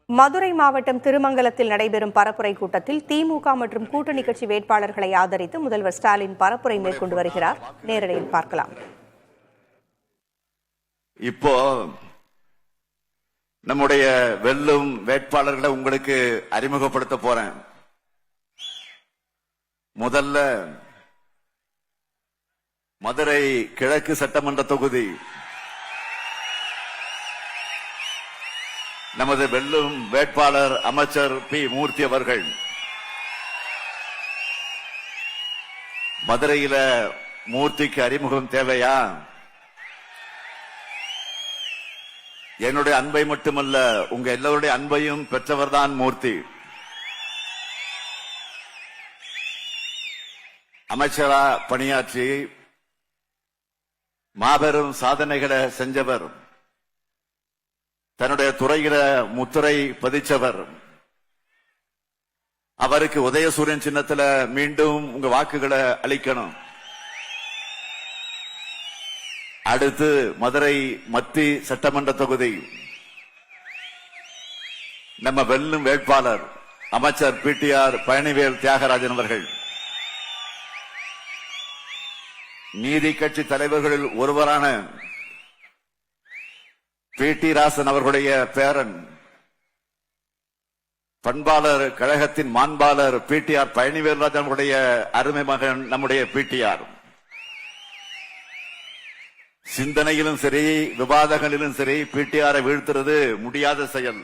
மதுரை மாவட்டம் திருமங்கலத்தில் நடைபெறும் பரப்புரை கூட்டத்தில் திமுக மற்றும் கூட்டணி கட்சி வேட்பாளர்களை ஆதரித்து முதல்வர் ஸ்டாலின் பரப்புரை மேற்கொண்டு வருகிறார். நேரடியில் பார்க்கலாம். இப்போ நம்முடைய வெல்லும் வேட்பாளர்களை உங்களுக்கு அறிமுகப்படுத்த போறேன். முதல்ல மதுரை கிழக்கு சட்டமன்ற தொகுதி நமது வெல்லும் வேட்பாளர் அமைச்சர் பி மூர்த்தி அவர்கள். மதுரையில மூர்த்திக்கு அறிமுகம் தேவையா? என்னுடைய அன்பை மட்டுமல்ல, உங்க எல்லோருடைய அன்பையும் பெற்றவர்தான் மூர்த்தி. அமைச்சரா பணியாற்றி மாபெரும் சாதனைகளை செஞ்சவர், தன்னுடைய துறையில முத்திரை பதிச்சவர். அவருக்கு உதயசூரியன் சின்னத்துல மீண்டும் உங்க வாக்குகளை அளிக்கணும். அடுத்து மதுரை மத்தி சட்டமன்ற தொகுதி நம்ம வெல்லும் வேட்பாளர் அமைச்சர் பிடிஆர் பழனிவேல் தியாகராஜன் அவர்கள். நீதி கட்சி தலைவர்களில் ஒருவரான பி.டி. ராசன் அவர்களுடைய பேரன், பண்பாளர் கழகத்தின் மாண்பாளர் பிடிஆர் பழனிவேல்ராஜன் அவர்களுடைய அருமை மகன் நம்முடைய பிடிஆர். சிந்தனையிலும் சரி, விவாதங்களிலும் சரி, பிடிஆரை வீழ்த்துறது முடியாத செயல்.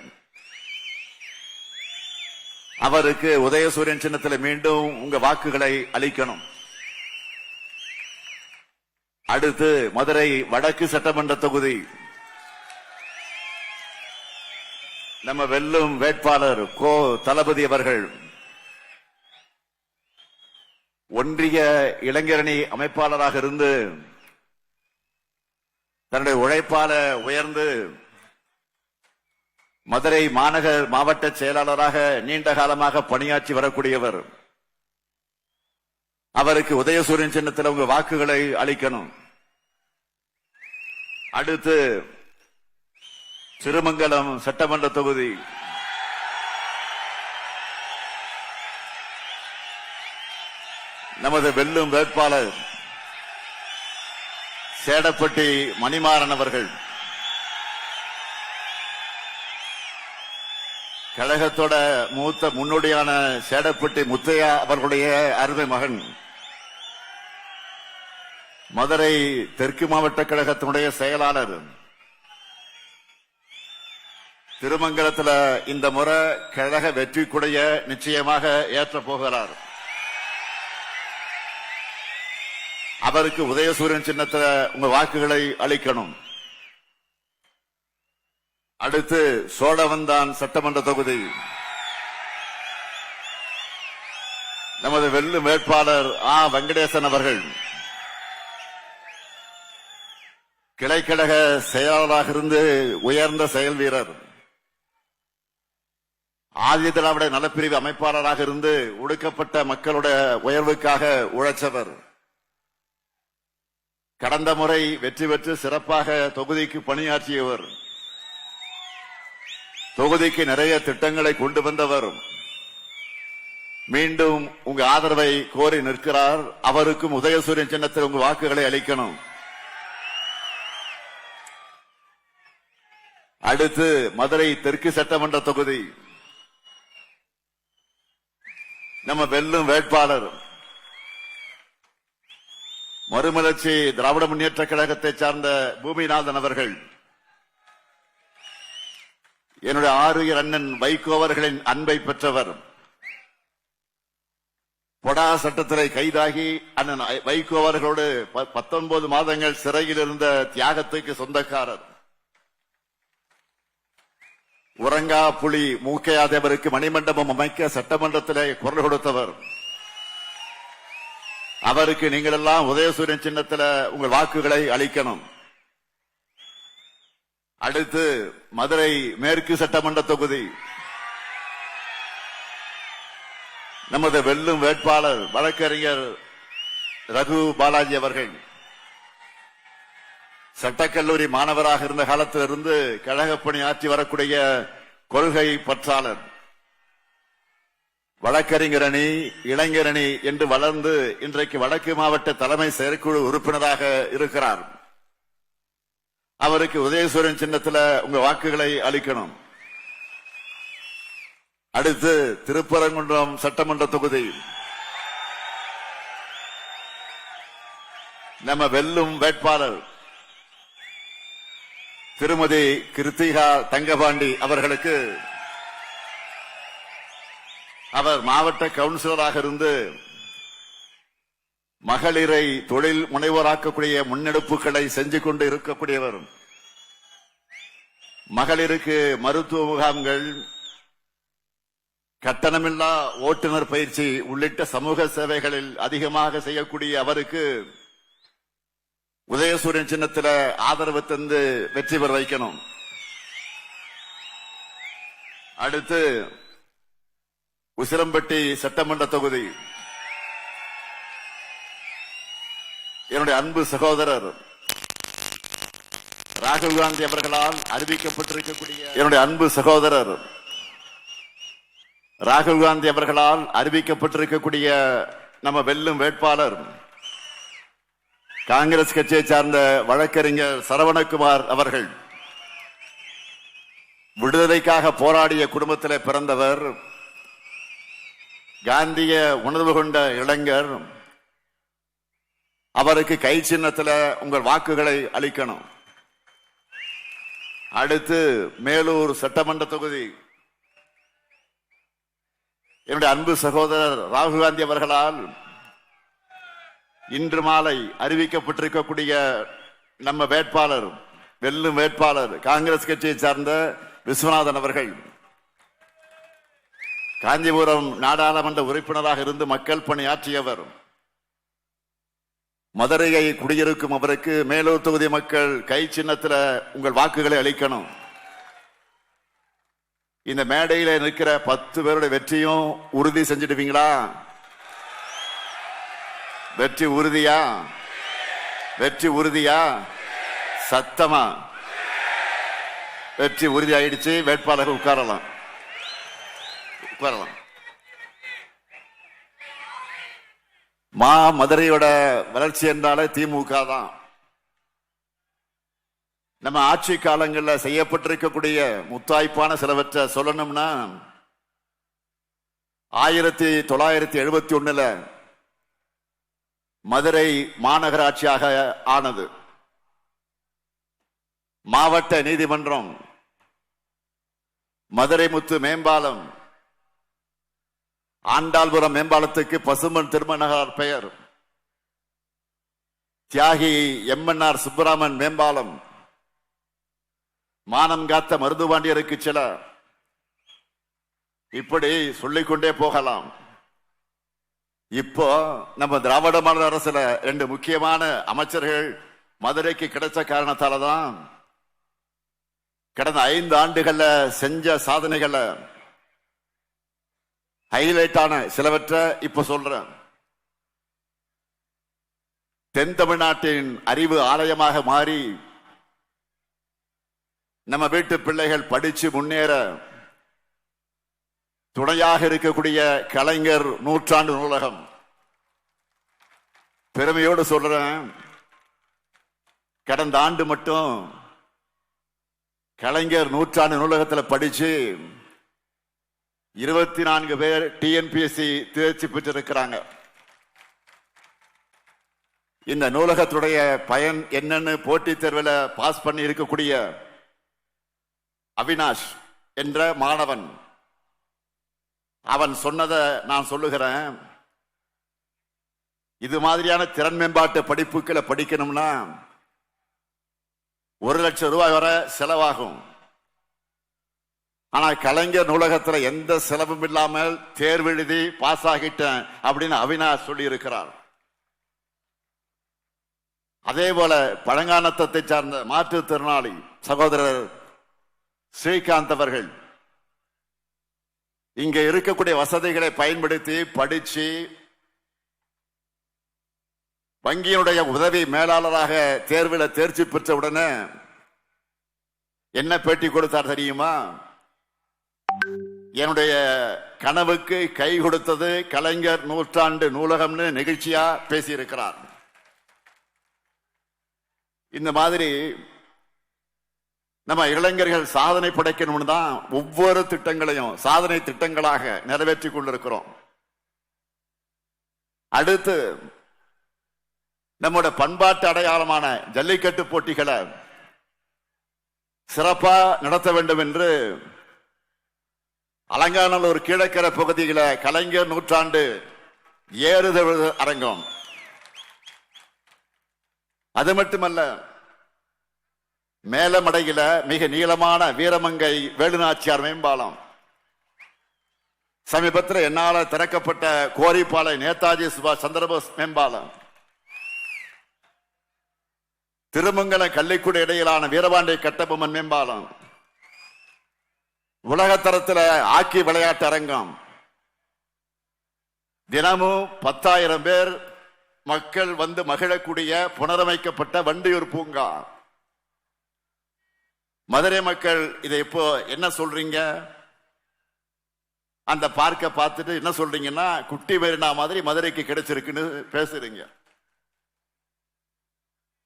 அவருக்கு உதயசூரியன் சின்னத்தில் மீண்டும் உங்க வாக்குகளை அளிக்கணும். அடுத்து மதுரை வடக்கு சட்டமன்ற தொகுதி நம்ம வெல்லும் வேட்பாளர் கோ தளபதி அவர்கள். ஒன்றிய இளைஞரணி அமைப்பாளராக இருந்து தன்னுடைய உழைப்பால உயர்ந்து மதுரை மாநகர் மாவட்ட செயலாளராக நீண்ட காலமாக பணியாற்றி வரக்கூடியவர். அவருக்கு உதயசூரியன் சின்னத்தில் உங்க வாக்குகளை அளிக்கணும். அடுத்து திருமங்கலம் சட்டமன்ற தொகுதி நமது வெல்லும் வேட்பாளர் சேடப்பட்டி மணிமாறன் அவர்கள். கழகத்தோட மூத்த முன்னோடியான சேடப்பட்டி முத்தையா அவர்களுடைய அருமை மகன். மதுரை தெற்கு மாவட்ட கழகத்தினுடைய செயலாளர். திருமங்கலத்தில் இந்த முறை கழக வெற்றி கொடைய நிச்சயமாக ஏற்ற போகிறார். அவருக்கு உதயசூரியன் சின்னத்தில் உங்க வாக்குகளை அளிக்கணும். அடுத்து சோழவந்தான் சட்டமன்ற தொகுதி நமது வெல்லும் வேட்பாளர் ஆ வெங்கடேசன் அவர்கள். கிளைக்கழக செயலாளராக இருந்து உயர்ந்த செயல் வீரர். ஆதி திராவிட நலப்பிரிவு அமைப்பாளராக இருந்து ஒடுக்கப்பட்ட மக்களுடைய உயர்வுக்காக உழைச்சவர். கடந்த முறை வெற்றி பெற்று சிறப்பாக தொகுதிக்கு பணியாற்றியவர். தொகுதிக்கு நிறைய திட்டங்களை கொண்டு வந்தவர். மீண்டும் உங்க ஆதரவை கோரி நிற்கிறார். அவருக்கும் உதயசூரியன் சின்னத்தில் உங்க வாக்குகளை அளிக்கணும். அடுத்து மதுரை தெற்கு சட்டமன்ற தொகுதி நம்ம வெல்லும் வேட்பாளர் மறுமலர்ச்சி திராவிட முன்னேற்ற கழகத்தை சார்ந்த பூமிநாதன் அவர்கள். என்னுடைய ஆறுயிர் அண்ணன் வைகோ அவர்களின் அன்பை பெற்றவர். பொடா சட்டத்திலே கைதாகி அண்ணன் வைகோ அவர்களோடு 19 மாதங்கள் சிறையில் இருந்த தியாகத்துக்கு சொந்தக்காரர். உறங்கா புலி மூக்கையாதவருக்கு மணிமண்டபம் அமைக்க சட்டமன்றத்திலே குரல் கொடுத்தவர். அவருக்கு நீங்கள் எல்லாம் உதயசூரியன் சின்னத்தில் உங்கள் வாக்குகளை அளிக்கணும். அடுத்து மதுரை மேற்கு சட்டமன்ற தொகுதி நமது வெல்லும் வேட்பாளர் வழக்கறிஞர் ரகு பாலாஜி அவர்கள். சட்டக்கல்லூரி மாணவராக இருந்த காலத்திலிருந்து கழக பணி ஆற்றி வரக்கூடிய கொள்கை பற்றாளர், வழக்கறிஞர் அணி, இளைஞர் அணி என்று வளர்ந்து இன்றைக்கு வடக்கு மாவட்ட தலைமை செயற்குழு உறுப்பினராக இருக்கிறார். அவருக்கு உதயசூரியன் சின்னத்தில் உங்க வாக்குகளை அளிக்கணும். அடுத்து திருப்பரங்குன்றம் சட்டமன்ற தொகுதி நம்ம வெல்லும் வேட்பாளர் திருமதி கிருத்திகா தங்கபாண்டி அவர்களுக்கு அவர் மாவட்ட கவுன்சிலராக இருந்து மகளிரை தொழில் முனைவோராக்கக்கூடிய முன்னெடுப்புகளை செஞ்சு கொண்டு இருக்கக்கூடியவர். மகளிருக்கு மருத்துவ முகாம்கள், கட்டணமில்லா ஓட்டுநர் பயிற்சி உள்ளிட்ட சமூக சேவைகளில் அதிகமாக செய்யக்கூடிய அவருக்கு உதயசூரியன் சின்னத்தில் ஆதரவு தந்து வெற்றி பெற வைக்கணும். அடுத்து உசிலம்பட்டி சட்டமன்ற தொகுதி என்னுடைய அன்பு சகோதரர் ராகுல் காந்தி அவர்களால் அறிவிக்கப்பட்டிருக்கக்கூடிய நம்ம வெல்லும் வேட்பாளர் காங்கிரஸ் கட்சியை சார்ந்த வழக்கறிஞர் சரவணகுமார் அவர்கள். விடுதலைக்காக போராடிய குடும்பத்திலே பிறந்தவர், காந்திய உணர்வு கொண்ட இளைஞர். அவருக்கு கை சின்னத்தில் உங்கள் வாக்குகளை அளிக்கணும். அடுத்து மேலூர் சட்டமன்ற தொகுதி என்னுடைய அன்பு சகோதரர் ராகுல் காந்தி அவர்களால் இன்று மாலை அறிவிக்கப்பட்டிருக்கக்கூடிய நம்ம வேட்பாளர், வெல்லும் வேட்பாளர் காங்கிரஸ் கட்சியை சார்ந்த விஸ்வநாதன் அவர்கள். காஞ்சிபுரம் நாடாளுமன்ற உறுப்பினராக இருந்து மக்கள் பணியாற்றியவர். மதுரையை குடியிருக்கும் அவருக்கு மேலூர் தொகுதி மக்கள் கை சின்னத்தில் உங்கள் வாக்குகளை அளிக்கணும். இந்த மேடையில நிற்கிற 10 பேருடைய வெற்றியும் உறுதி செஞ்சிடுவீங்களா? வெற்றி உறுதியா? வெற்றி உறுதியா? சத்தமா? வெற்றி உறுதி ஆயிடுச்சு. வேட்பாளர்கள் உட்காரலாம். மதுரையோட வளர்ச்சி என்றாலே திமுக தான். நம்ம ஆட்சி காலங்களில் செய்யப்பட்டிருக்கக்கூடிய முத்தாய்ப்பான சிலவற்றை சொல்லணும்னா 1971 மதுரை மாநகராட்சியாக ஆனது. மாவட்ட நீதிமன்றம், மதுரை முத்து மேம்பாலம், ஆண்டாள்புரம் மேம்பாலத்துக்கு பசும்பன் திருமணகர் பெயர், தியாகி எம்என்ஆர் சுப்பராமன் மேம்பாலம், மானம் காத்த மருதுபாண்டியருக்கு சில, இப்படி சொல்லிக்கொண்டே போகலாம். இப்போ நம்ம திராவிட மாடல் அரசுல 2 முக்கியமான அமைச்சர்கள் மதுரைக்கு கிடைச்ச காரணத்தாலதான் கடந்த 5 ஆண்டுகள்ல செஞ்ச சாதனைகளை ஹைலைட்டான சிலவற்றை இப்ப சொல்றேன். தென் தமிழ்நாட்டின் அறிவு ஆலயமாக மாறி நம்ம வீட்டு பிள்ளைகள் படிச்சு முன்னேற துணையாக இருக்கக்கூடிய கலைஞர் நூற்றாண்டு நூலகம். பெருமையோடு சொல்றேன், கடந்த ஆண்டு மட்டும் கலைஞர் நூற்றாண்டு நூலகத்தில் படிச்சு 24 பேர் டிஎன்பிஎஸ்சி தேர்ச்சி பெற்றிருக்கிறாங்க. இந்த நூலகத்துடைய பயன் என்னன்னு போட்டித் தேர்வில் பாஸ் பண்ணி இருக்கக்கூடிய அவினாஷ் என்ற மாணவன், அவன் சொன்னதை நான் சொல்லுகிறேன். இது மாதிரியான திறன் மேம்பாட்டு படிப்புகளை படிக்கணும்னா 1 லட்சம் ரூபாய் வரை செலவாகும். ஆனா கலைஞர் நூலகத்தில் எந்த செலவும் இல்லாமல் தேர்வு எழுதி பாஸ் ஆகிட்டேன் அப்படின்னு அவினாஷ் சொல்லி இருக்கிறார். அதே போல பழங்கானத்தை சார்ந்த மாற்றுத்திறனாளி சகோதரர் ஸ்ரீகாந்த் அவர்கள் இங்க இருக்கக்கூடிய வசதிகளை பயன்படுத்தி படிச்சு வங்கியினுடைய உதவி மேலாளராக தேர்வில் தேர்ச்சி பெற்ற உடனே என்ன பேட்டி கொடுத்தார் தெரியுமா? என்னுடைய கனவுக்கு கை கொடுத்தது கலைஞர் நூற்றாண்டு நூலகம்னு நிகழ்ச்சியா பேசியிருக்கிறார். இந்த மாதிரி நம்ம இளைஞர்கள் சாதனை படைக்கணும்னு தான் ஒவ்வொரு திட்டங்களையும் சாதனை திட்டங்களாக நிறைவேற்றிக் கொண்டிருக்கிறோம். அடுத்து நம்முடைய பண்பாட்டு அடையாளமான ஜல்லிக்கட்டு போட்டிகளை சிறப்பா நடத்த வேண்டும் என்று அலங்காநல்லூர் கீழக்கரை பகுதியில் கலைஞர் நூற்றாண்டு ஏறுதழுவு அரங்கம். அது மட்டுமல்ல, மேலமடையில மிக நீளமான வீரமங்கை வேலுநாச்சியார் மேம்பாலம், சமீபத்தில் என்னால திறக்கப்பட்ட கோரிப்பாலை நேதாஜி சுபாஷ் சந்திரபோஸ் மேம்பாலம், திருமங்கல கள்ளிக்குடி இடையிலான வீரபாண்டிய கட்டபொம்மன் மேம்பாலம், உலகத்தரத்தில் ஹாக்கி விளையாட்டு அரங்கம், தினமும் 10,000 பேர் மக்கள் வந்து மகிழக்கூடிய புனரமைக்கப்பட்ட வண்டியூர் பூங்கா. மதுரை மக்கள் இதை இப்போ என்ன சொல்றீங்க? அந்த பார்க்க பார்த்துட்டு என்ன சொல்றீங்கன்னா, குட்டி மெரினா மாதிரி மதுரைக்கு கிடைச்சிருக்குன்னு பேசுறீங்க.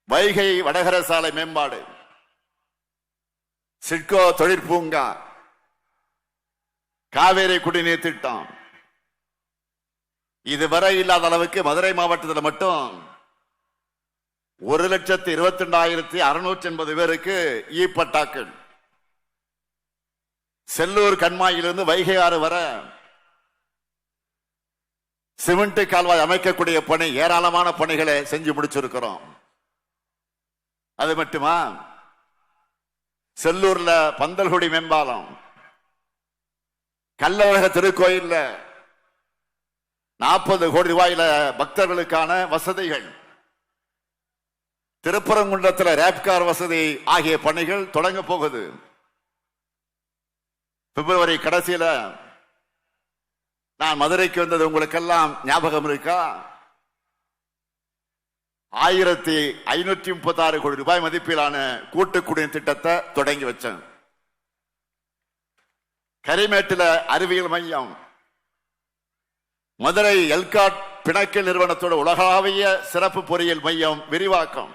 வைகை வடகர சாலை மேம்பாடு, சிட்கோ தொழிற்பூங்கா, காவேரி குடிநீர் திட்டம், இதுவரை இல்லாத அளவுக்கு மதுரை மாவட்டத்தில் மட்டும் 1,22,680 பேருக்கு இ பட்டாக்கள். செல்லூர் கண்மாயிலிருந்து வைகை ஆறு வர சிமெண்ட் கால்வாய் அமைக்கக்கூடிய பணி, ஏராளமான பணிகளை செஞ்சு முடிச்சிருக்கிறோம். அது மட்டுமா, செல்லூர்ல பந்தல்குடி மேம்பாலம், கள்ளழக திருக்கோயில் 40 கோடி ரூபாயில பக்தர்களுக்கான வசதிகள், திருப்பரங்குன்றத்தில் ரேப்கார் வசதி ஆகிய பணிகள் தொடங்க போகுது. பிப்ரவரி கடைசியில நான் மதுரைக்கு வந்தது உங்களுக்கெல்லாம் ஞாபகம் இருக்கா? 1,536 கோடி ரூபாய் மதிப்பிலான கூட்டு குடிநீர் திட்டத்தை தொடங்கி வச்சேன். கரிமேட்டில் அறிவியல் மையம், மதுரை எல்காட் பிணைக்கல் நிறுவனத்தோட உலகளாவிய சிறப்பு பொறியியல் மையம் விரிவாக்கம்.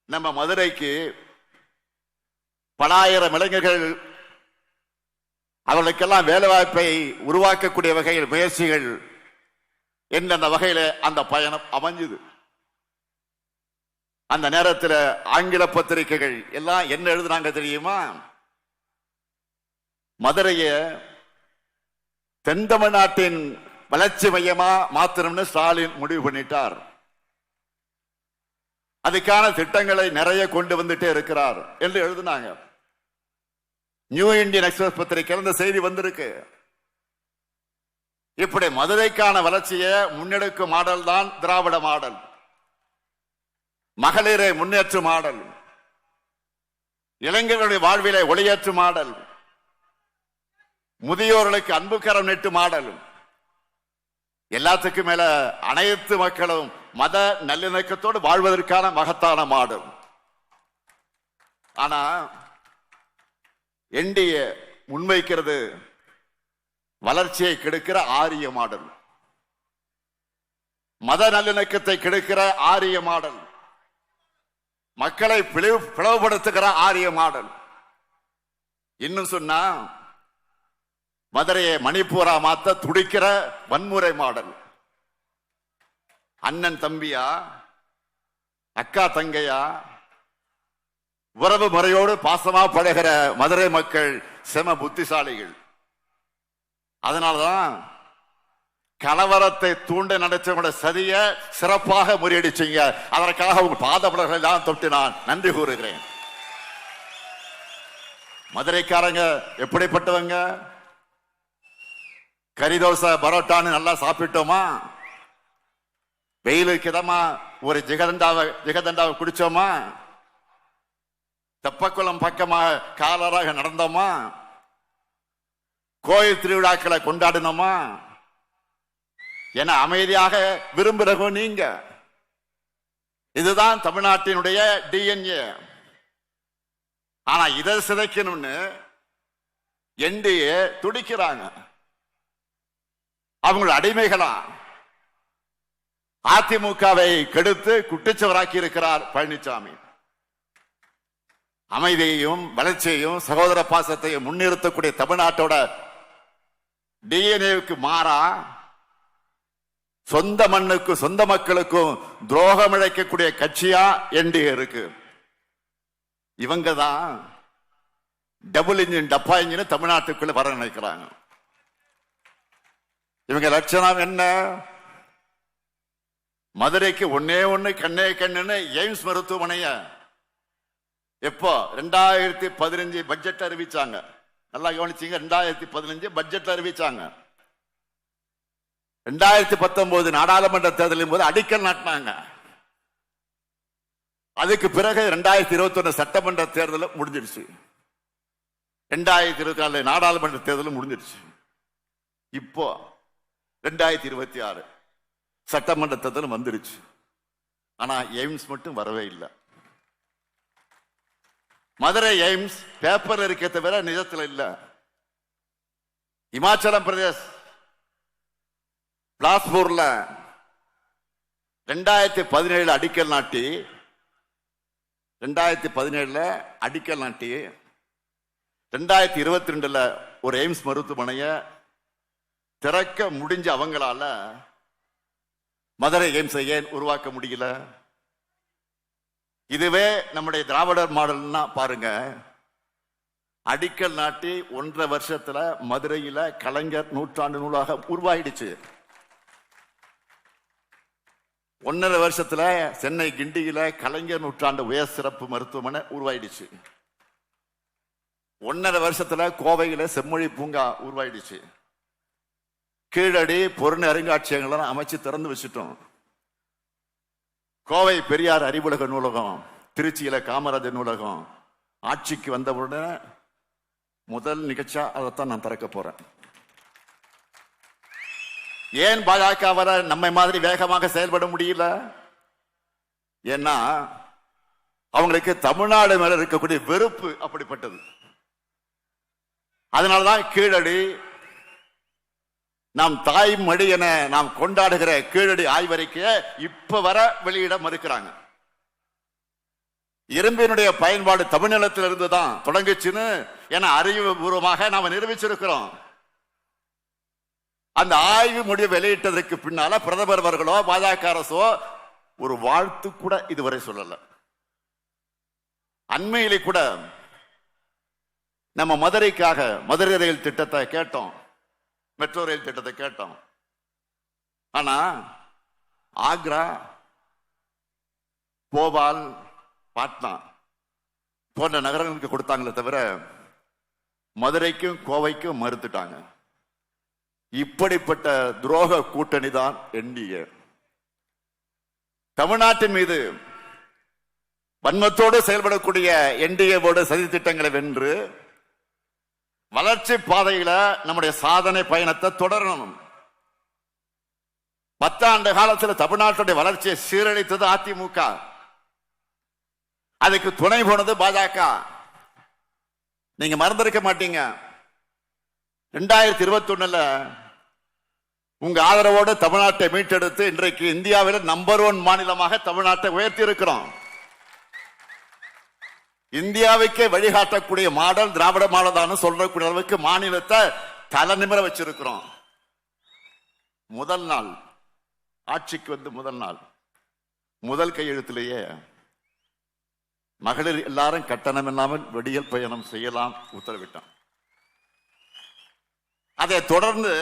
நம்ம மதுரைக்கு பல ஆயிரம் இளைஞர்கள், அவர்களுக்கெல்லாம் வேலைவாய்ப்பை உருவாக்கக்கூடிய வகையில் முயற்சிகள் என்ற வகையில அந்த பயணம் அமைஞ்சது. அந்த நேரத்தில் ஆங்கில பத்திரிகைகள் எல்லாம் என்ன எழுதுனாங்க தெரியுமா? மதுரைய தென் தமிழ்நாட்டின் வளர்ச்சி மையமா மாத்திரம்னு ஸ்டாலின் முடிவு பண்ணிட்டார். அதுக்கான திட்டங்களை நிறைய கொண்டு வந்துட்டே இருக்கிறார் என்று எழுதினாங்க. நியூ இந்தியன் எக்ஸ்பிரஸ் பத்திரிகையில் இந்த செய்தி வந்திருக்கு. இப்படி மதுரைக்கான வளர்ச்சியை முன்னெடுக்கும் மாடல் தான் திராவிட மாடல். மகளிரை முன்னேற்றும் மாடல், இளைஞர்களுடைய வாழ்விலை ஒளியேற்றும் மாடல், முதியோர்களுக்கு அன்பு கரம் நீட்டு மாடல், எல்லாத்துக்கும் மேல அனைத்து மக்களும் மத நல்லிணக்கத்தோடு வாழ்வதற்கான மகத்தான மாடல். ஆனா என்டிஏ முன்வைக்கிறது வளர்ச்சியை கெடுக்கிற ஆரிய மாடல், மத நல்லிணக்கத்தை கெடுக்கிற ஆரிய மாடல், மக்களை பிளவுபடுத்துகிற ஆரிய மாடல். இன்னும் சொன்னா மதுரையை மணிப்பூரா மாத்த துடிக்கிற வன்முறை மாடல். அண்ணன் தம்பியா, அக்கா தங்கையா, உறவு முறையோடு பாசமா பழகிற மதுரை மக்கள் செம புத்திசாலிகள். அதனாலதான் கலவரத்தை தூண்ட நடச்சவங்களோட சதிய சிறப்பாக முறியடிச்சீங்க. அதற்காக உங்க பாதப்படர்களை தான் தொட்டு நான் நன்றி கூறுகிறேன். மதுரைக்காரங்க எப்படிப்பட்டவங்க? கறிதோசை பரோட்டான்னு நல்லா சாப்பிட்டோமா? வெயிலுக்கு இதமா ஒரு ஜிகதண்டாவை குடிச்சோமா? தெப்பக்குளம் பக்கமாக காலராக நடந்தோமா? கோயில் திருவிழாக்களை கொண்டாடினோமா? என அமைதியாக விரும்புகிறவங்க நீங்க. இதுதான் தமிழ்நாட்டினுடைய டிஎன்ஏ. ஆனா இதை சிதைக்கணும்னு என்டிஏ துடிக்கிறாங்க. அவங்கள அடிமைகளா அதிமுகவை கெடுத்து குட்டிச்சவராக்கி இருக்கிறார் பழனிசாமி. அமைதியையும் வளர்ச்சியையும் சகோதர பாசத்தையும் முன்னிறுத்தக்கூடிய தமிழ்நாட்டோட டிஎன்ஏவுக்கு மாறா சொந்த மண்ணுக்கும் சொந்த மக்களுக்கும் துரோகம் இழைக்கக்கூடிய கட்சியா என்டிஏ இருக்கு. இவங்க தான் டபுள் இன்ஜின் டப்பா இன்ஜின் தமிழ்நாட்டுக்குள்ள வர நினைக்கிறாங்க. இவங்க லட்சணம் என்ன? மதுரைக்கு ஒன்னே ஒண்ணு கண்ணே கண்ணுன்னு எய்ம்ஸ் மருத்துவமனைய எப்போ 2015 பட்ஜெட் அறிவிச்சாங்க. நல்லா கவனிச்சீங்க. 2015 பட்ஜெட் அறிவிச்சாங்க. 2019 நாடாளுமன்ற தேர்தலின் போது அடிக்கல் நாட்டினாங்க. அதுக்கு பிறகு 2021 சட்டமன்ற தேர்தல் முடிஞ்சிருச்சு. 2024 நாடாளுமன்ற தேர்தல் முடிஞ்சிருச்சு. இப்போ 2026 சட்டமன்ற தேர்தல் வந்துருச்சு. ஆனா எய்ம்ஸ் மட்டும் வரவே இல்லை. மதுரை எய்ம்ஸ் பேப்பர் இருக்க தவிர நிஜத்தில் இல்ல. இமாச்சலம் பிரதேஷ் பிலாஸ்பூர்ல 2017 அடிக்கல் நாட்டி 2022 ஒரு எய்ம்ஸ் மருத்துவமனைய திறக்க முடிஞ்ச அவங்களால மதுரை எய்ம்ஸை ஏன் உருவாக்க முடியல? இதுவே நம்முடைய திராவிடர் மாடல்னா பாருங்க. அடிக்கல் நாட்டி 1.5 வருஷத்துல மதுரையில கலைஞர் நூற்றாண்டு நூலகம் உருவாயிடுச்சு. 1.5 வருஷத்துல சென்னை கிண்டியில கலைஞர் நூற்றாண்டு உயர் சிறப்பு மருத்துவமனை உருவாயிடுச்சு. 1.5 வருஷத்துல கோவையில செம்மொழி பூங்கா உருவாயிடுச்சு. கீழடி பொருள் அருங்காட்சியகங்களை அமைச்சு திறந்து வச்சுட்டோம். கோவை பெரியார் அறிவுலக நூலகம், திருச்சியில காமராஜர் நூலகம் ஆட்சிக்கு வந்தவுடனே முதல் நிகழ்ச்சியா அதைத்தான் நான் திறக்க போறேன். ஏன் பாஜகவால நம்மை மாதிரி வேகமாக செயல்பட முடியல? ஏன்னா அவங்களுக்கு தமிழ்நாடு மேல இருக்கக்கூடிய வெறுப்பு அப்படிப்பட்டது. அதனாலதான் கீழடி, நாம் தாய் மொழி என நாம் கொண்டாடுகிற கீழடி ஆய்வறிக்கைய இப்ப வர வெளியிட மறுக்கிறாங்க. இரும்பினுடைய பயன்பாடு தமிழ்நிலத்தில் இருந்துதான் தொடங்குச்சுன்னு என அறிவுபூர்வமாக நாம நிரூபிச்சிருக்கிறோம். அந்த ஆய்வு முடிவு வெளியிட்டதற்கு பின்னால பிரதமர் அவர்களோ பாஜக அரசோ ஒரு வாழ்த்து கூட இதுவரை சொல்லல. அண்மையிலே கூட நம்ம மதுரைக்காக மதுரை ரயில் திட்டத்தை கேட்டோம், மெட்ரோ ரயில் திட்டத்தை கேட்டோம். ஆனா ஆக்ரா, போபால், பாட்னா போன்ற நகரங்களுக்கு கொடுத்தாங்களே தவிர மதுரைக்கும் கோவைக்கும் மறுத்துட்டாங்க. இப்படிப்பட்ட துரோக கூட்டணி தான் என்டிஏ. தமிழ்நாட்டின் மீது வன்மத்தோடு செயல்படக்கூடிய என்டிஏவோடு சதி திட்டங்களை வென்று வளர்ச்சி பாதையில நம்முடைய சாதனை பயணத்தை தொடரணும். 10 ஆண்டு காலத்தில் தமிழ்நாட்டுடைய வளர்ச்சியை சீரழித்தது அதிமுக, அதுக்கு துணை போனது பாஜக. நீங்க மறந்திருக்க மாட்டீங்க. 2021 உங்க ஆதரவோடு தமிழ்நாட்டை மீட்டெடுத்து இன்றைக்கு இந்தியாவில் நம்பர் 1 மாநிலமாக தமிழ்நாட்டை உயர்த்தி இருக்கிறோம். இந்தியாவுக்கே வழிகாட்டக்கூடிய மாடல் திராவிட மாடல் சொல்லக்கூடிய அளவுக்கு மாநிலத்தை தலை நிமிர வச்சிருக்கிறோம். முதல் நாள் ஆட்சிக்கு வந்து முதல் கையெழுத்திலேயே மகளிர் எல்லாரும் கட்டணம் இல்லாமல் வெடியல் பயணம் செய்யலாம் உத்தரவிட்டான். அதை தொடர்ந்து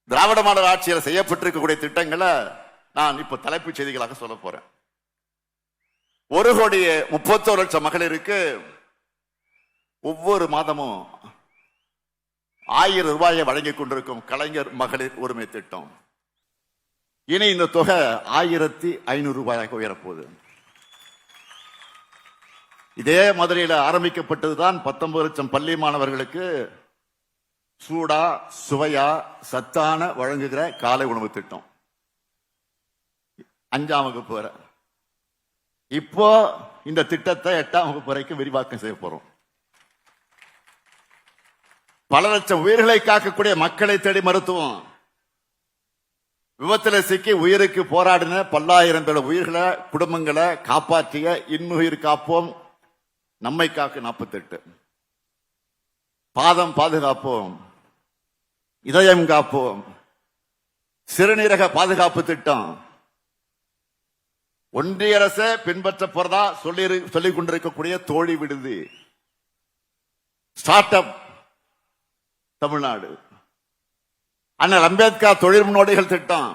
திராவிட மாடல் ஆட்சியில் செய்யப்பட்டிருக்கக்கூடிய திட்டங்களை நான் இப்ப தலைப்புச் செய்திகளாக சொல்ல போறேன். 1,31,00,000 மகளிருக்கு ஒவ்வொரு மாதமும் 1000 ரூபாயை வழங்கிக் கொண்டிருக்கும் கலைஞர் மகளிர் உரிமை திட்டம் இனி இந்த தொகை 1500 ரூபாயாக உயரப்போகுது. இதே மதுரையில் ஆரம்பிக்கப்பட்டதுதான் 19 லட்சம் பள்ளி மாணவர்களுக்கு சூடா சுவையா சத்தான வழங்குகிற காலை உணவு திட்டம் 5ஆம் வகுப்பு வரை. இப்போ இந்த திட்டத்தை 8ஆம் வகுப்பு வரைக்கும் விரிவாக்கம் செய்ய போறோம். பல லட்சம் உயிர்களை காக்கக்கூடிய மக்களை தேடி மருத்துவம். விபத்தில் சிக்கி உயிருக்கு போராடின பல்லாயிரம் பேர் உயிர்களை குடும்பங்களை காப்பாற்றிய இன்னுயிர் காப்போம் நம்மை காக்கு 48. பாதம் பாதுகாப்போம், இதயம் காப்போம், சிறுநீரக பாதுகாப்பு திட்டம் ஒன்றிய அரசு பின்பற்ற போறதா சொல்லிக் கொண்டிருக்கக்கூடிய தோழி விடுதி, ஸ்டார்ட் அப் தமிழ்நாடு, அண்ணல் அம்பேத்கர் தொழில் முன்னோடிகள் திட்டம்,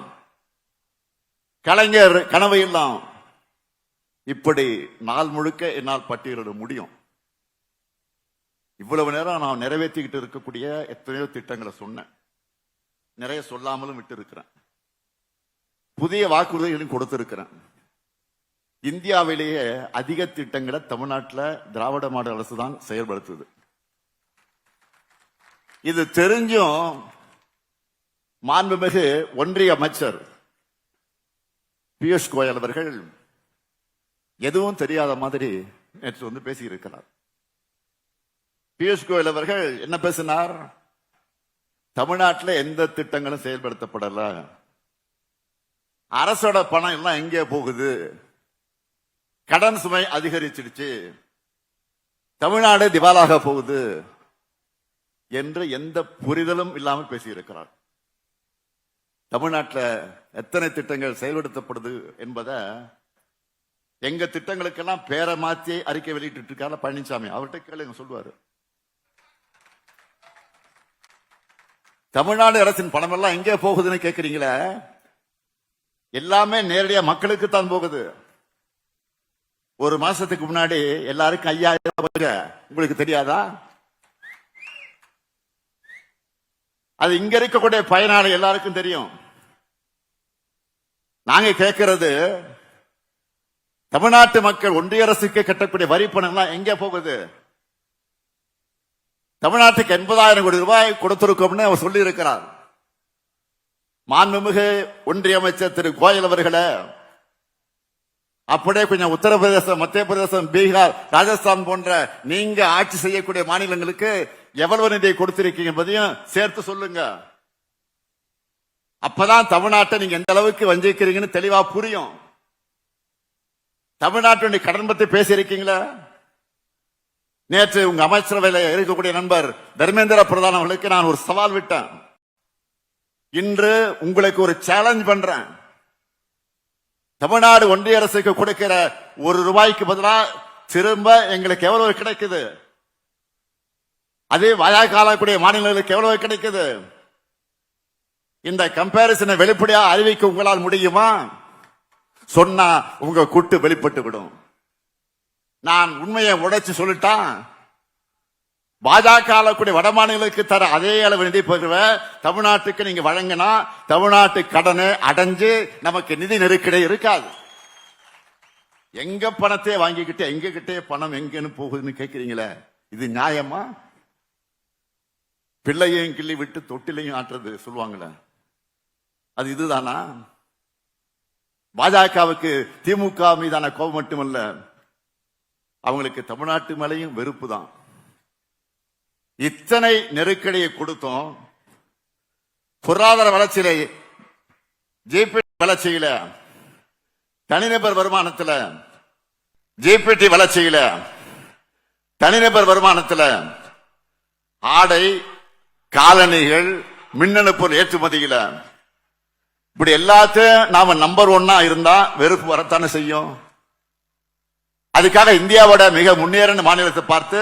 கலைஞர் கனவு இல்லம், இப்படி நாள் முழுக்க என்னால் பட்டியலிட முடியும். இவ்வளவு நேரம் நான் நிறைவேற்றிக்கிட்டு இருக்கக்கூடிய எத்தனையோ திட்டங்களை சொன்னேன், நிறைய சொல்லாமலும் விட்டு இருக்கிறேன், புதிய வாக்குறுதிகளையும் கொடுத்திருக்கிறேன். இந்தியாவிலேயே அதிக திட்டங்களை தமிழ்நாட்டில் திராவிட மாடல் அரசு தான் செயல்படுத்துது. இது தெரிஞ்சும் மாண்புமிகு ஒன்றிய அமைச்சர் பியூஷ் கோயல் அவர்கள் எதுவும் தெரியாத மாதிரி நேற்று வந்து பேசியிருக்கிறார். பியூஷ் கோயல் அவர்கள் என்ன பேசினார்? தமிழ்நாட்டில் எந்த திட்டங்களும் செயல்படுத்தப்படல, அரசோட பணம் எல்லாம் எங்கே போகுது, கடன் சுமை அதிகரிச்சிடுச்சு, தமிழ்நாடு திவாலாக போகுது என்று எந்த புரிதலும் இல்லாமல் பேசியிருக்கிறார். தமிழ்நாட்டில் எத்தனை திட்டங்கள் செயல்படுத்தப்படுது என்பதை எங்க திட்டங்களுக்கெல்லாம் பேரை மாத்தி அறிக்கை வெளியிட்டு இருக்காரு பழனிசாமி, அவர்கிட்ட கேளுங்க சொல்லுவாரு. தமிழ்நாடு அரசின் பணம் எல்லாம் எங்கே போகுதுன்னு கேட்கிறீங்களே, எல்லாமே நேரடியா மக்களுக்கு தான் போகுது. ஒரு மாசத்துக்கு முன்னாடி எல்லாருக்கும் 5000 உங்களுக்கு தெரியாதா? அது இங்க இருக்கக்கூடிய பயனாளி எல்லாருக்கும் தெரியும். நாங்க கேட்கிறது, தமிழ்நாட்டு மக்கள் ஒன்றிய அரசுக்கு கட்டக்கூடிய வரி பணம் எல்லாம் எங்க போகுது? தமிழ்நாட்டுக்கு 80,000 கோடி ரூபாய் கொடுத்திருக்கோம்னு அவர் சொல்லி இருக்கிறார். மாண்புமிகு ஒன்றிய அமைச்சர் திரு கோயல் அவர்களே, அப்படியே கொஞ்சம் உத்தரப்பிரதேசம், மத்திய பிரதேசம், பீகார், ராஜஸ்தான் போன்ற நீங்க ஆட்சி செய்யக்கூடிய மாநிலங்களுக்கு எவ்வளவு நிதியை கொடுத்திருக்கீங்க என்பதையும் சேர்த்து சொல்லுங்க. அப்பதான் தமிழ்நாட்டை நீங்க எந்த அளவுக்கு வஞ்சிக்கிறீங்கன்னு தெளிவா புரியும். தமிழ்நாட்டுடைய கடன் பத்தி பேசியிருக்கீங்களா? நேற்று உங்க அமைச்சரவையில் இருக்கக்கூடிய நண்பர் தர்மேந்திர பிரதான் அவர்களுக்கு நான் ஒரு சவால் விட்டேன். இன்று உங்களுக்கு ஒரு சேலஞ்ச் பண்றேன். தமிழ்நாடு ஒன்றிய அரசுக்கு கொடுக்கிற ₹1 பதிலாக திரும்ப எங்களுக்கு எவ்வளவு கிடைக்குது, அதே வாயாக்காலக்கூடிய மாநிலங்களுக்கு எவ்வளவு கிடைக்குது? இந்த கம்பேரிசனை வெளிப்படையா அறிவிக்க உங்களால் முடியுமா? சொன்னா உங்க கூட்டு வெளிப்பட்டு விடும். நான் உண்மையை உடைச்சு சொல்லிட்டான். பாஜக ஆளக்கூடிய வட மாநிலங்களுக்கு தர அதே அளவு நிதி பெறுவ தமிழ்நாட்டுக்கு நீங்க வழங்கினா தமிழ்நாட்டு கடனை அடைஞ்சு நமக்கு நிதி நெருக்கடி இருக்காது. எங்க பணத்தை வாங்கிக்கிட்டு எங்க கிட்டே பணம் எங்கன்னு போகுதுன்னு கேட்கிறீங்களே, இது நியாயமா? பிள்ளையையும் கிள்ளி விட்டு தொட்டிலையும் ஆட்டுறது சொல்லுவாங்களே, அது இதுதானா? பாஜகவுக்கு திமுக மீதான கோபம் மட்டுமல்ல, அவங்களுக்கு தமிழ்நாட்டு மேலையும் வெறுப்பு தான். இத்தனை நெருக்கடியை கொடுத்தோம். பொருளாதார வளர்ச்சியில, ஜிபிடி வளர்ச்சியில, தனிநபர் வருமானத்தில், ஜிபிடி வளர்ச்சியில, தனிநபர் வருமானத்தில், ஆடை, காலணிகள், மின்னணு பொருள் ஏற்றுமதியில, இப்படி எல்லாத்தையும் நாம நம்பர் 1 இருந்தா வெறுப்பு வரத்தானே செய்யும். அதுக்காக இந்தியாவோட மிக முன்னேறின மாநிலத்தை பார்த்து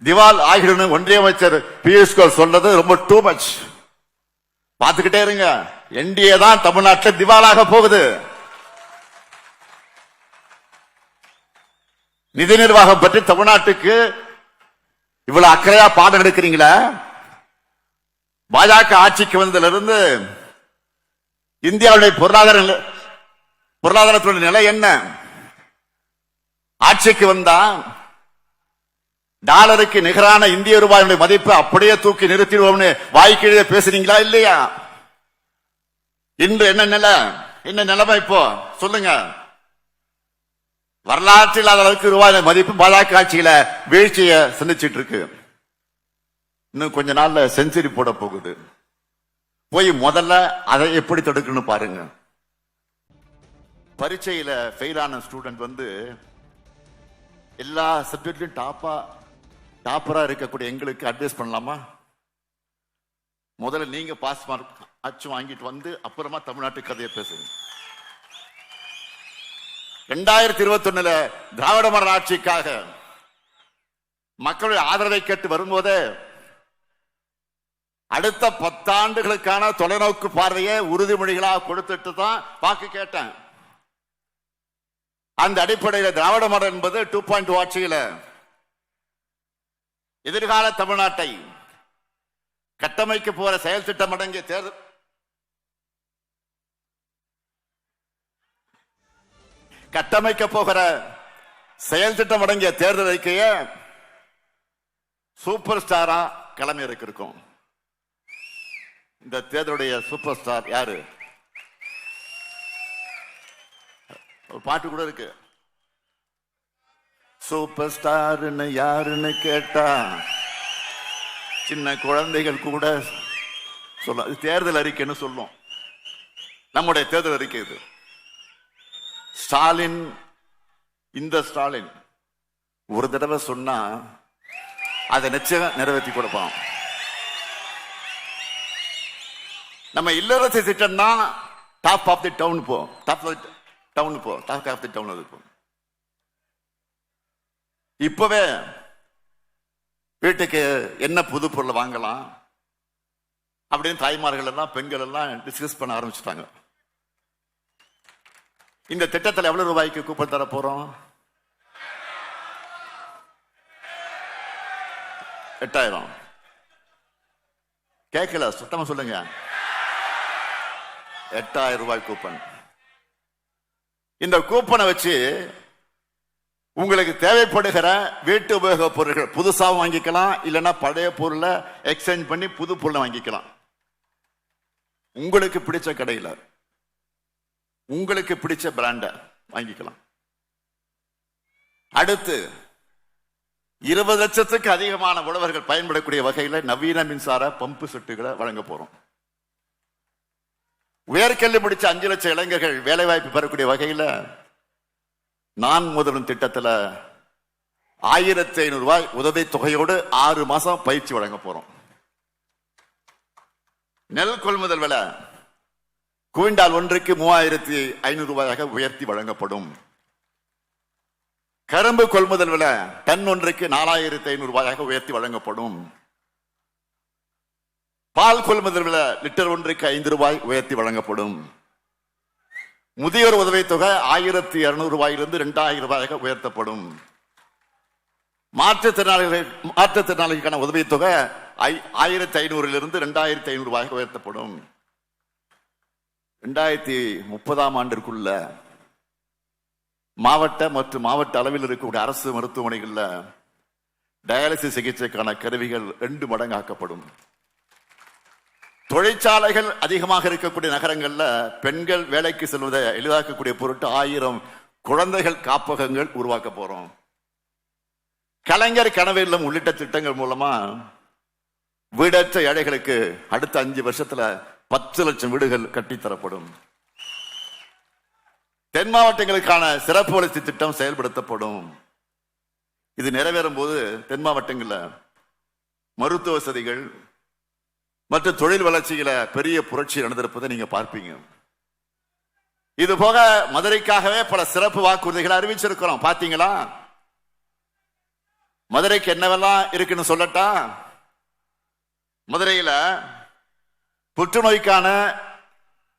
திவால் ஆகிடும் ஒன்றிய அமைச்சர் பியூஷ் கோயல் சொல்றது ரொம்ப டூ மச். பார்த்துக்கிட்டே இருங்க, என்டிஏ தான் தமிழ்நாட்டில் திவாலாக போகுது. நிதி நிர்வாகம் பற்றி தமிழ்நாட்டுக்கு இவ்வளவு அக்கறையா பாடம் எடுக்கிறீங்களா? பாஜக ஆட்சிக்கு வந்ததிலிருந்து இந்தியாவுடைய பொருளாதாரத்துடைய நிலை என்ன? ஆட்சிக்கு வந்தா டாலருக்கு நிகரான இந்திய ரூபாயுடைய மதிப்பு அப்படியே தூக்கி நிறுத்திடுவோம்னு வாய்க்கிழே பேசுறீங்களா இல்லையா? இன்று என்ன நிலைமை இப்போ சொல்லுங்க. வரலாற்றில் அளவுக்கு ரூபாய் மதிப்பு பாஜக ஆட்சியில வீழ்ச்சியை சந்திச்சிட்டு இருக்கு. இன்னும் கொஞ்ச நாள்ல செஞ்சுரி போட போகுது. போய் முதல்ல அதை எப்படி தடுக்கணும் பாருங்க. பரீட்சையில ஃபெயிலான ஸ்டூடெண்ட் வந்து எல்லா சப்ஜெக்ட்லயும் டாப்பரா இருக்கக்கூடிய எங்களுக்கு அட்வைஸ் பண்ணலாமா? முதல்ல நீங்க பாஸ் மார்க் அச்சு வாங்கிட்டு வந்து அப்புறமா தமிழ்நாட்டு கதையை பேசுங்க. 2021 திராவிட மாடல் ஆட்சிக்காக மக்களுடைய ஆதரவை கேட்டு வரும்போது அடுத்த 10 ஆண்டுகளுக்கான தொலைநோக்கு பார்வையை உறுதிமொழிகளாக கொடுத்துட்டு தான் வாக்கு கேட்டேன். அந்த அடிப்படையில் திராவிட மாடல் என்பது 2.0 ஆட்சியில் எதிர்கால தமிழ்நாட்டை கட்டமைக்க போற செயல் திட்டம் அடங்கிய தேர்தல் கட்டமைக்க போகிற செயல் திட்டம் அடங்கிய தேர்தல் அறிக்கைய சூப்பர் ஸ்டாரா கிளம்பி இருக்கும். இந்த தேர்தலுடைய சூப்பர் ஸ்டார் யாரு? ஒரு பாட்டு கூட இருக்கு. சூப்பர் ஸ்டார்னு யாருன்னு கேட்டா சின்ன குழந்தைகள் கூட சொல்ல. தேர்தல் அறிக்கைன்னு சொல்லும். நம்முடைய தேர்தல் அறிக்கை இது. ஸ்டாலின், இந்த ஸ்டாலின் ஒரு தடவை சொன்னா அதை நிச்சயம் நிறைவேற்றி கொடுப்பான். நம்ம இல்லறத்தை திட்டம்னா டாப் ஆஃப் தி டவுன் போ, டாப் ஆஃப் தி டவுன் இருக்கும். இப்பவே வீட்டுக்கு என்ன புது பொருளை வாங்கலாம் அப்படின்னு தாய்மார்கள் எல்லாம் பெண்கள் எல்லாம் டிஸ்கஸ் பண்ண ஆரம்பிச்சுட்டாங்க. இந்த திட்டத்தில் எவ்வளவு ரூபாய்க்கு கூப்பன் தர போறோம்? 8000. கேட்கல, சுத்தமா சொல்லுங்க. 8000 ரூபாய் கூப்பன். இந்த கூப்பனை வச்சு உங்களுக்கு தேவைப்படுகிற வீட்டு உபயோக பொருட்கள் புதுசா வாங்கிக்கலாம், இல்லைன்னா பழைய பொருளை எக்ஸ்சேஞ்ச் பண்ணி புது பொருளை வாங்கிக்கலாம். உங்களுக்கு பிடிச்ச கடையில் உங்களுக்கு பிடிச்ச பிராண்ட வாங்கிக்கலாம். அடுத்து 20 லட்சத்துக்கு அதிகமான உழவர்கள் பயன்படக்கூடிய வகையில் நவீன மின்சார பம்பு செட்டுகளை வழங்க போறோம். உயர்கல்வி முடிச்ச 5 லட்சம் இளைஞர்கள் வேலை வாய்ப்பு பெறக்கூடிய வகையில் நான் முதலும் திட்டத்தில் 1500 ரூபாய் உதவி தொகையோடு 6 மாசம் பயிற்சி வழங்க போறோம். நெல் கொள்முதல் விலை குவிண்டால் ஒன்றுக்கு 3500 ரூபாயாக உயர்த்தி வழங்கப்படும். கரும்பு கொள்முதல் விலை டன் ஒன்றுக்கு 4500 ரூபாயாக உயர்த்தி வழங்கப்படும். பால் கொள்முதல் விலை லிட்டர் ஒன்றுக்கு 5 ரூபாய் உயர்த்தி வழங்கப்படும். முதியோர் உதவி தொகை 1200 ரூபாயிலிருந்து 2000 ரூபாயாக உயர்த்தப்படும். மாற்றுத்திறனாளிகளுக்கான உதவி தொகை 1500 2500 ரூபாயாக உயர்த்தப்படும். 2030 ஆண்டிற்குள்ள மாவட்ட மற்றும் மாவட்ட அளவில் இருக்கக்கூடிய அரசு மருத்துவமனைகள்ல டயாலிசிஸ் சிகிச்சைக்கான கருவிகள் 2 மடங்காக்கப்படும். தொழிற்சாலைகள் அதிகமாக இருக்கக்கூடிய நகரங்கள்ல பெண்கள் வேலைக்கு செல்வதை எளிதாக்கக்கூடிய பொருட்டு 1000 குழந்தைகள் காப்பகங்கள் உருவாக்க போறோம். கலைஞர் கனவு இல்லம் உள்ளிட்ட திட்டங்கள் மூலமா வீடற்ற ஏழைகளுக்கு அடுத்த 5 வருஷத்துல 10 லட்சம் வீடுகள் கட்டித்தரப்படும். தென் மாவட்டங்களுக்கான சிறப்பு வளர்ச்சி திட்டம் செயல்படுத்தப்படும். இது நிறைவேறும் போது தென் மாவட்டங்கள்ல மருத்துவ வசதிகள் மற்றும் தொழில் வளர்ச்சியில பெரிய புரட்சி நடந்திருப்பதை நீங்க பார்ப்பீங்க. இது போக மதுரைக்காகவே பல சிறப்பு வாக்குறுதிகளை அறிவிச்சிருக்கிறோம். பாத்தீங்களா? மதுரைக்கு என்னவெல்லாம் இருக்குன்னு சொல்லட்டா? மதுரையில புற்றுநோய்க்கான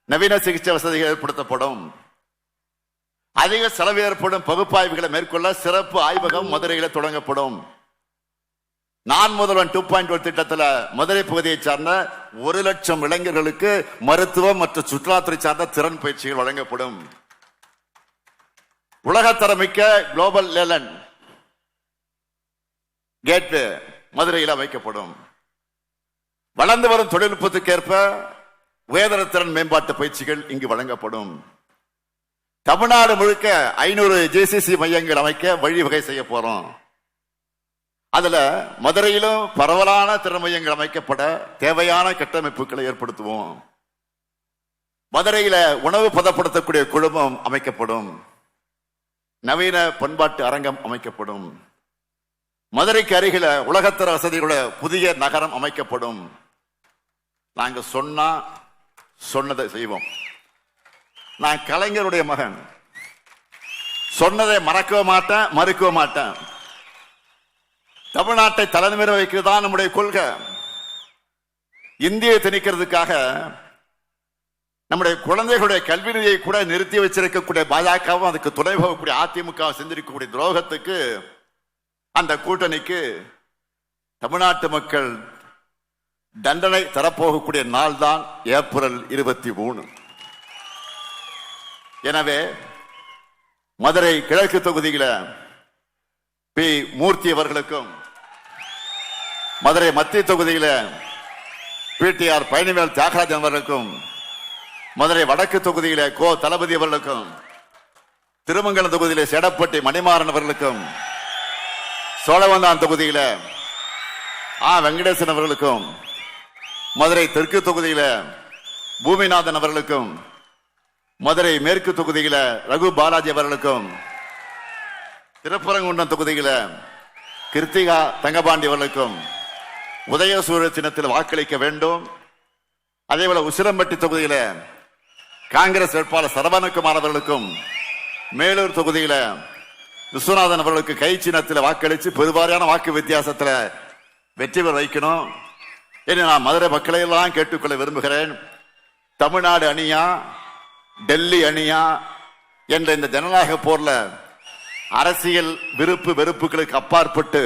நவீன சிகிச்சை வசதிகள் ஏற்படுத்தப்படும். அதிக செலவு ஏற்படும் பகுப்பாய்வுகளை மேற்கொள்ள சிறப்பு ஆய்வகம் மதுரையில தொடங்கப்படும். நான் முதல்வன் 2.0 திட்டத்தில் மதுரை பகுதியை சார்ந்த 1 லட்சம் இளைஞர்களுக்கு மருத்துவம் மற்றும் சுற்றுலாத்துறை சார்ந்த திறன் பயிற்சிகள் வழங்கப்படும். உலகத்தரமிக்க குளோபல் லேலண்ட் கேட்வே மதுரையில் அமைக்கப்படும். வளர்ந்து வரும் தொழில்நுட்பத்துக்கு ஏற்ப உயர்தர திறன் மேம்பாட்டு பயிற்சிகள் இங்கு வழங்கப்படும். தமிழ்நாடு முழுக்க 500 JCC மையங்கள் அமைக்க வழிவகை செய்ய போறோம். அதுல மதுரையிலும் பரவலான திறமையங்கள் அமைக்கப்பட தேவையான கட்டமைப்புகளை ஏற்படுத்துவோம். மதுரையில உணவு பதப்படுத்தக்கூடிய குழுமம் அமைக்கப்படும். நவீன பண்பாட்டு அரங்கம் அமைக்கப்படும். மதுரைக்கு அருகில உலகத்தர வசதிகளோட புதிய நகரம் அமைக்கப்படும். நாங்க சொன்னா சொன்னதை செய்வோம். நான் கலைஞருடைய மகன், சொன்னதை மறக்க மாட்டேன், மறுக்க மாட்டேன். தமிழ்நாட்டை தலைநிமிர வைக்கிறது தான் நம்முடைய கொள்கை. இந்தியை திணிக்கிறதுக்காக நம்முடைய குழந்தைகளுடைய கல்வி நிதியை கூட நிறுத்தி வச்சிருக்கக்கூடிய பாஜகவும் அதுக்கு துணை போகக்கூடிய அதிமுக செஞ்சிருக்கக்கூடிய துரோகத்துக்கு அந்த கூட்டணிக்கு தமிழ்நாட்டு மக்கள் தண்டனை தரப்போகக்கூடிய நாள் தான் ஏப்ரல் 23. எனவே மதுரை கிழக்கு தொகுதியில பி மூர்த்தி அவர்களுக்கும், மதுரை மத்திய தொகுதியில பிடிஆர் பழனிவேல் தியாகராஜன் அவர்களுக்கும், மதுரை வடக்கு தொகுதியில கோ தளபதி அவர்களுக்கும், திருமங்கலம் தொகுதியில செடப்பட்டி மணிமாறன் அவர்களுக்கும், சோழவந்தான் தொகுதியில வெங்கடேசன் அவர்களுக்கும், மதுரை தெற்கு தொகுதியில பூமிநாதன் அவர்களுக்கும், மதுரை மேற்கு தொகுதியில ரகு பாலாஜி அவர்களுக்கும், திருப்பரங்குன்றம் தொகுதியில கிருத்திகா தங்கபாண்டி அவர்களுக்கும் உதயசூரிய சின்னத்தில் வாக்களிக்க வேண்டும். அதேபோல உசிலம்பட்டி தொகுதியில காங்கிரஸ் வேட்பாளர் சரவணகுமார் அவர்களுக்கும், மேலூர் தொகுதியில விஸ்வநாதன் அவர்களுக்கு கை சின்னத்தில் வாக்களித்து பெருவாரியான வாக்கு வித்தியாசத்தில் வெற்றி பெற வைக்கணும். நான் மதுரை மக்களை எல்லாம் கேட்டுக்கொள்ள விரும்புகிறேன். தமிழ்நாடு அணியா டெல்லி அணியா என்ற இந்த ஜனநாயக போர்ல அரசியல் விருப்பு வெறுப்புகளுக்கு அப்பாற்பட்டு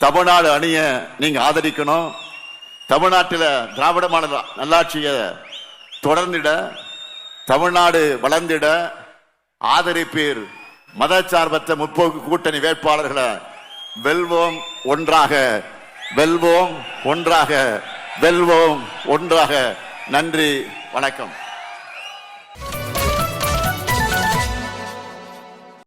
தமிழ்நாடு அணிய நீங்க ஆதரிக்கணும். தமிழ்நாட்டில் திராவிட மாடல் நல்லாட்சியை தொடர்ந்திட, தமிழ்நாடு வளர்ந்திட ஆதரிப்பீர். மதச்சார்பற்ற முற்போக்கு கூட்டணி வேட்பாளர்களை வெல்வோம் ஒன்றாக, வெல்வோம் ஒன்றாக, வெல்வோம் ஒன்றாக. நன்றி, வணக்கம்.